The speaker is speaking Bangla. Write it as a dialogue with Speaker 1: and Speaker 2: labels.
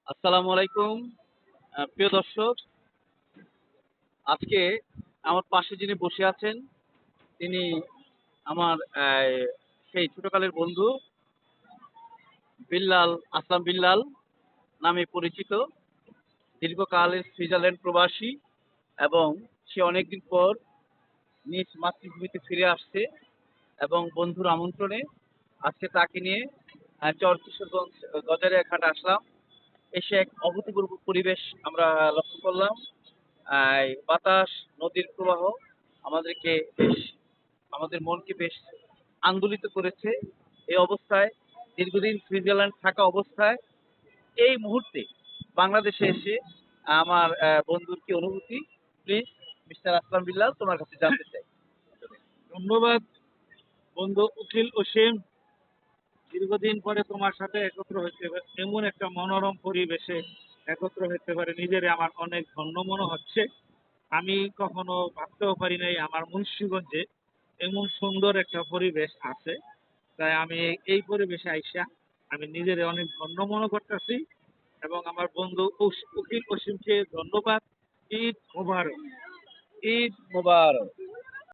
Speaker 1: আসসালামু আলাইকুম। প্রিয় দর্শক, আজকে আমার পাশে যিনি বসে আছেন তিনি আমার সেই ছোটকালের বন্ধু বিল্লাল, আসলাম বিল্লাল নামে পরিচিত। দীর্ঘকালের সুইজারল্যান্ড প্রবাসী এবং সে অনেকদিন পর নিজ মাতৃভূমিতে ফিরে আসছে এবং বন্ধুর আমন্ত্রণে আজকে তাকে নিয়ে চর কিশোরগঞ্জ গজারিয়াঘাট আসলাম। এসে এক অভূতপূর্ব পরিবেশ আমরা লক্ষ্য করলাম। বাতাস, নদীর প্রবাহ আমাদেরকে বেশ আমাদের মনকে বেশ আন্দোলিত করেছে। এই অবস্থায় দীর্ঘদিন সুইজারল্যান্ড থাকা অবস্থায় এই মুহূর্তে বাংলাদেশে এসে আমার বন্ধুর কি অনুভূতি, প্লিজ মিস্টার আসলাম বিল্লাল তোমার কাছে জানতে চাই।
Speaker 2: ধন্যবাদ বন্ধু উকিল অসীম। দীর্ঘদিন পরে তোমার সাথে একত্র হতে এমন একটা মনোরম পরিবেশে একত্র হতে পারে নিজেরে আমার অনেক ধন্য মনে হচ্ছে। আমি কখনো ভাবতেও পারি নাই আমার মুন্সিগঞ্জে এমন সুন্দর একটা পরিবেশ আছে। তাই আমি এই পরিবেশে আইসা আমি নিজেরে অনেক ধন্য মনে করতেছি এবং আমার বন্ধু উকিল অসীমকে ধন্যবাদ। ঈদ মোবারক।
Speaker 1: ঈদ মোবারক।